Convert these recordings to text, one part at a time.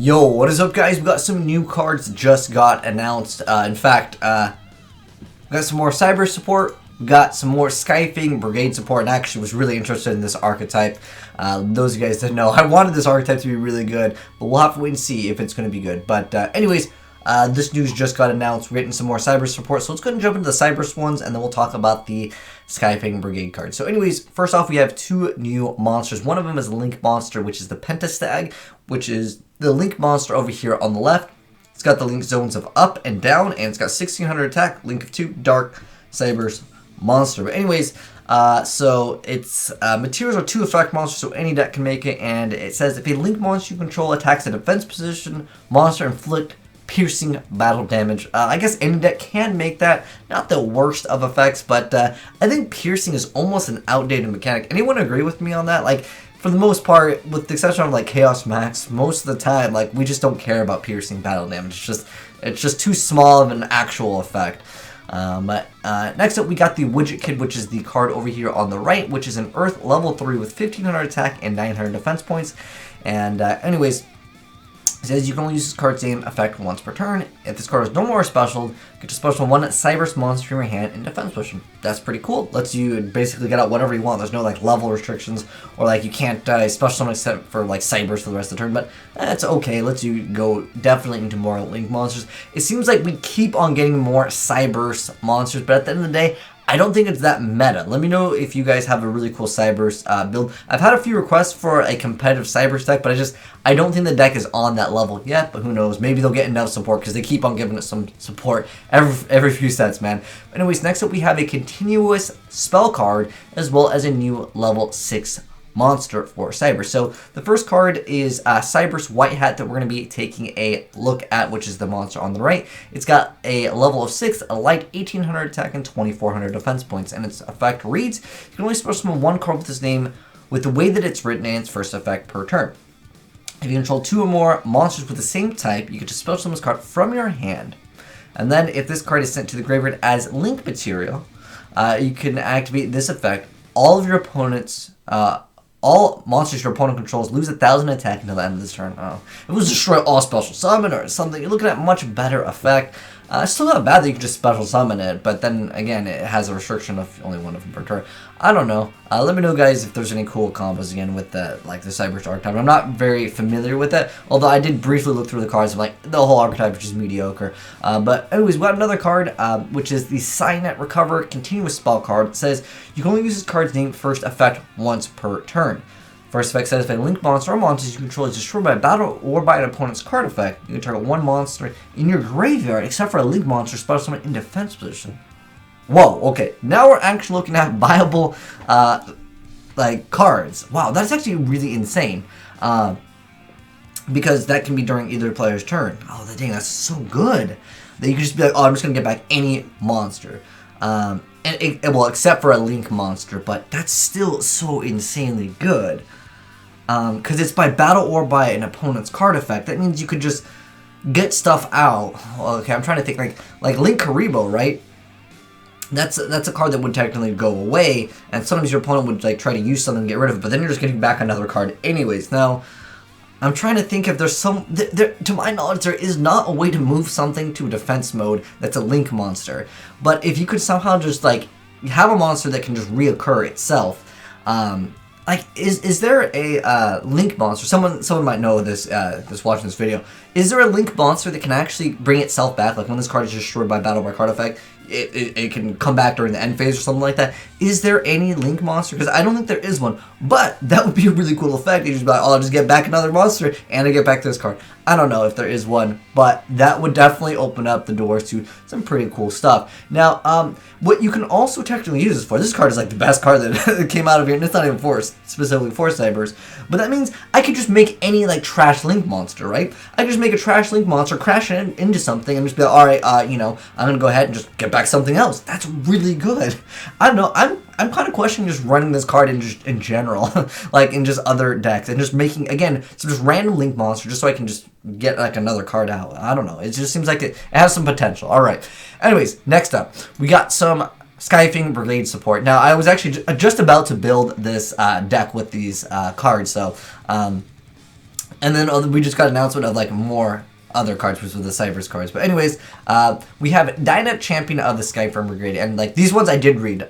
Yo, what is up, guys? We got some new cards just got announced. In fact, we got some more Cyberse support. We got some more Skyfang Brigade support, and I actually was really interested in this archetype. Those of you guys didn't know, I wanted this archetype to be really good, but we'll have to wait and see if it's going to be good. But anyways, this news just got announced. We're getting some more Cyberse support, so let's go ahead and jump into the Cyberse ones, and then we'll talk about the Skyfang Brigade card. So anyways, first off, we have two new monsters. One of them is Link Monster, which is the Pentastag, which is the Link Monster over here on the left. It's got the Link zones of up and down, and it's got 1600 attack, Link of 2, Dark, Cyberse, Monster. But anyways, so its materials are 2 effect monsters, so any deck can make it, and it says if a Link monster you control attacks a defense position, monster inflict piercing battle damage. I guess any deck can make that. Not the worst of effects, but I think piercing is almost an outdated mechanic. Anyone agree with me on that? Like, for the most part, with the exception of like Chaos Max, most of the time, like, we just don't care about piercing battle damage. It's just too small of an actual effect. Next up, we got the Widget Kid, which is the card over here on the right, which is an Earth level 3 with 1500 attack and 900 defense points. And anyways, it says you can only use this card's same effect once per turn. If this card is no more special, get to special one Cyberse monster from your hand in defense position. That's pretty cool. Lets you basically get out whatever you want. There's no like level restrictions, or like you can't special summon except for like Cyberse for the rest of the turn, but that's okay. Lets you go definitely into more Link monsters. It seems like we keep on getting more Cyberse monsters, but at the end of the day, I don't think it's that meta. Let me know if you guys have a really cool Cyberse build. I've had a few requests for a competitive Cyberse deck, but I don't think the deck is on that level yet, but who knows. Maybe they'll get enough support because they keep on giving it some support every few sets, man. Anyways, next up we have a continuous spell card as well as a new level 6 monster for Cyberse. So the first card is Cyberse White Hat that we're going to be taking a look at, which is the monster on the right. It's got a level of 6, a light 1800 attack, and 2400 defense points, and its effect reads, you can only special summon one card with this name with the way that it's written and its first effect per turn. If you control 2 or more monsters with the same type, you can just special summon this card from your hand. And then if this card is sent to the graveyard as Link material, you can activate this effect. All of your opponents, all monsters your opponent controls lose 1000 attack until the end of this turn. Oh, it was destroy all special summon or something. You're looking at a much better effect. It's still not bad that you can just special summon it, but then again, it has a restriction of only one of them per turn. I don't know. Let me know, guys, if there's any cool combos again with the Cyberse archetype. I'm not very familiar with it, although I did briefly look through the cards. I'm like, the whole archetype is just mediocre. But anyways, we got another card, which is the Signet Recover Continuous Spell card. It says you can only use this card's name first effect once per turn. First effect says if a Link monster or monsters you control is destroyed by a battle or by an opponent's card effect, you can target one monster in your graveyard except for a Link monster special summon in defense position. Whoa, okay. Now we're actually looking at viable cards. Wow, that's actually really insane. Because that can be during either player's turn. Oh, dang, that's so good. That you can just be like, oh, I'm just going to get back any monster. Well, except for a Link monster, but that's still so insanely good. Because it's by battle or by an opponent's card effect. That means you could just get stuff out. Okay, I'm trying to think, like Link Karibo, right? That's a card that would technically go away, and sometimes your opponent would like try to use something and get rid of it, but then you're just getting back another card anyways. Now, I'm trying to think if there's to my knowledge, there is not a way to move something to defense mode that's a Link monster. But if you could somehow just like have a monster that can just reoccur itself, like is there a Link monster? Someone might know this that's watching this video. Is there a Link monster that can actually bring itself back? Like when this card is destroyed by battle by card effect, it can come back during the end phase or something like that. Is there any Link monster? Because I don't think there is one, but that would be a really cool effect. You just be like, oh, I'll just get back another monster and I get back to this card. I don't know if there is one, but that would definitely open up the doors to some pretty cool stuff. Now, what you can also technically use this for, this card is like the best card that came out of here, and it's not even specifically for Cyberse, but that means I could just make any like trash Link monster, right? I could just make a trash Link monster, crash it into something, and just be like, all right, I'm gonna go ahead and just get back something else. That's really good. I don't know. I'm kind of questioning just running this card in general, like in just other decks, and just making again some just random Link monster just so I can just get like another card out. I don't know. It just seems like it has some potential. All right. Anyways, next up we got some Skyfang Brigade support. Now I was actually just about to build this deck with these cards, so And then we just got an announcement of like more other cards, which were the Cyberse cards. But anyways, we have Dyna Champion of the Skyfang Brigade, and like these ones I did read.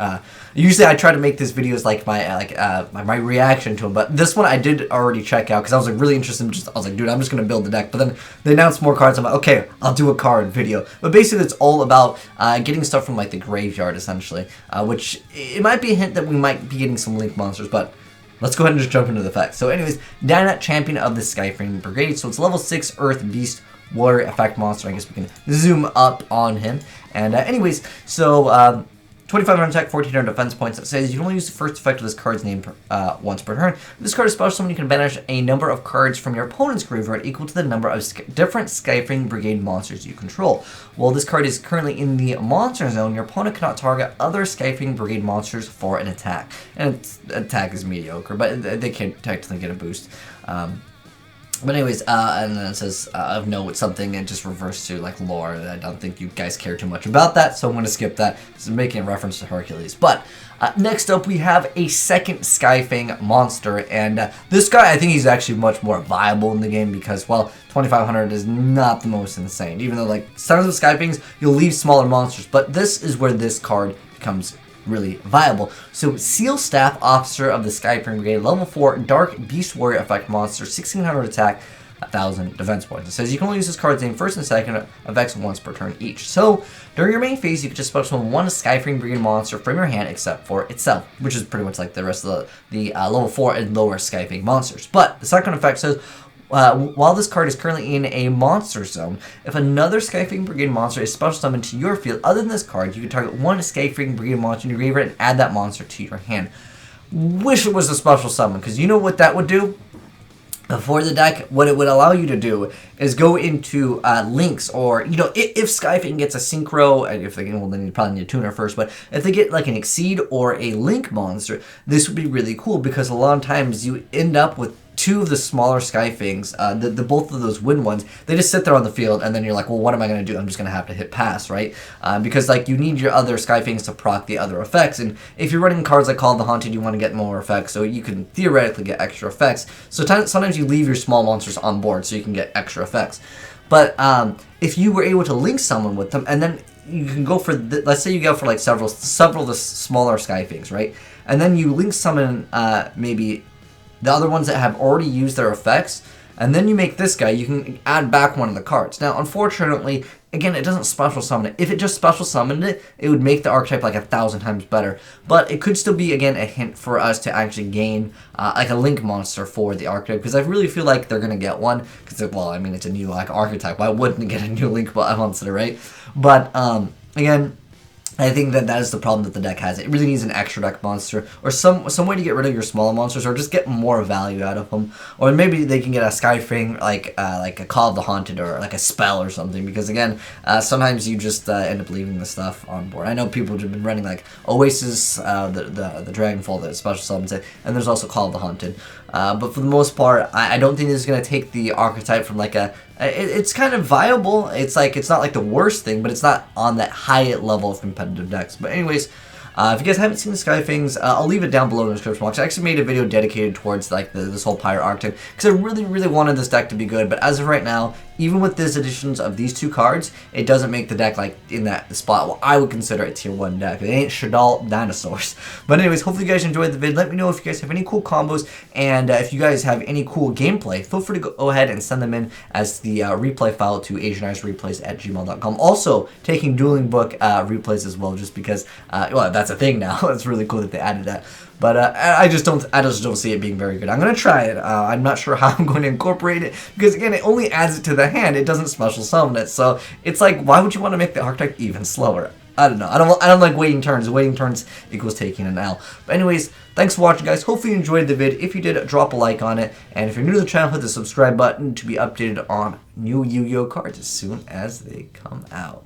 Usually I try to make these videos like my reaction to them, but this one I did already check out because I was like really interested. I was like, dude, I'm just gonna build the deck. But then they announced more cards. I'm like, okay, I'll do a card video. But basically, it's all about getting stuff from like the graveyard, essentially. Which it might be a hint that we might be getting some Link monsters, but let's go ahead and just jump into the facts. So anyways, Dyna Champion of the Skyfang Brigade. So it's level 6 Earth Beast Warrior effect monster. I guess we can zoom up on him. And anyways, so 2,500 attack, 1,400 defense points. It says you can only use the first effect of this card's name once per turn. If this card is special summon, you can banish a number of cards from your opponent's graveyard equal to the number of different Skyfang Brigade monsters you control. While this card is currently in the monster zone, your opponent cannot target other Skyfang Brigade monsters for an attack. And its attack is mediocre, but they can technically get a boost. But anyways, and then it says, of note, something, and just refers to, like, lore. I don't think you guys care too much about that, so I'm going to skip that. This is making a reference to Hercules. But, next up, we have a second Skyfang monster, and this guy, I think he's actually much more viable in the game because, well, 2,500 is not the most insane. Even though, like, sometimes with Skyfangs, you'll leave smaller monsters, but this is where this card becomes really viable. So Seal Staff Officer of the Skyfang Brigade, level 4 Dark Beast Warrior effect monster, 1,600 attack, 1,000 defense points. It says you can only use this card's name first and second effects once per turn each. So during your main phase, you can just special summon one Skyfang Brigade monster from your hand except for itself, which is pretty much like the rest of the level 4 and lower Skyfang monsters. But the second effect says, while this card is currently in a monster zone, if another Skyfang Brigade monster is special summoned to your field other than this card, you can target one Skyfang Brigade monster in your graveyard and add that monster to your hand. Wish it was a special summon, because you know what that would do? For the deck, what it would allow you to do is go into links, or, you know, if Skyfang gets a synchro, and if they get, well, then you probably need a tuner first, but if they get like an Exceed or a Link monster, this would be really cool, because a lot of times you end up with two of the smaller Skyfangs, the both of those win ones, they just sit there on the field, and then you're like, well, what am I going to do? I'm just going to have to hit pass, right? Because, like, you need your other Skyfangs to proc the other effects, and if you're running cards like Call of the Haunted, you want to get more effects, so you can theoretically get extra effects. So sometimes you leave your small monsters on board so you can get extra effects. But if you were able to link someone with them, and then you can go for, let's say you go for like several of the smaller Skyfangs, right? And then you link summon maybe the other ones that have already used their effects, and then you make this guy, you can add back one of the cards. Now, unfortunately, again, it doesn't special summon it. If it just special summoned it, it would make the archetype like 1,000 times better. But it could still be, again, a hint for us to actually gain like a Link monster for the archetype, because I really feel like they're going to get one, because, well, I mean, it's a new like archetype. Why wouldn't it get a new Link monster, right? But, again, I think that is the problem that the deck has. It really needs an extra deck monster, or some way to get rid of your smaller monsters, or just get more value out of them. Or maybe they can get a Skyfang, like a Call of the Haunted, or like a spell or something. Because again, sometimes you just end up leaving the stuff on board. I know people have been running like Oasis, the Dragonfall that special summons it, and there's also Call of the Haunted. But for the most part, I don't think this is going to take the archetype from like a... It's kind of viable. It's like, it's not like the worst thing, but it's not on that high level of competitive decks. But anyways, if you guys haven't seen the Skyfangs, I'll leave it down below in the description box. I actually made a video dedicated towards like this whole Pirate archetype, because I really wanted this deck to be good. But as of right now, even with these additions of these two cards, it doesn't make the deck like in that spot. Well, I would consider it tier 1 deck. It ain't Shadal Dinosaurs. But anyways, hopefully you guys enjoyed the vid. Let me know if you guys have any cool combos, and if you guys have any cool gameplay, feel free to go ahead and send them in as the replay file to AzneyesReplays@gmail.com. Also, taking dueling book replays as well, just because, well, that's a thing now. It's really cool that they added that. But I just don't see it being very good. I'm gonna try it. I'm not sure how I'm going to incorporate it, because again, it only adds it to the hand. It doesn't special summon it. So it's like, why would you want to make the archetype even slower? I don't know. I don't like waiting turns. Waiting turns equals taking an L. But anyways, thanks for watching, guys. Hopefully you enjoyed the vid. If you did, drop a like on it. And if you're new to the channel, hit the subscribe button to be updated on new Yu-Gi-Oh cards as soon as they come out.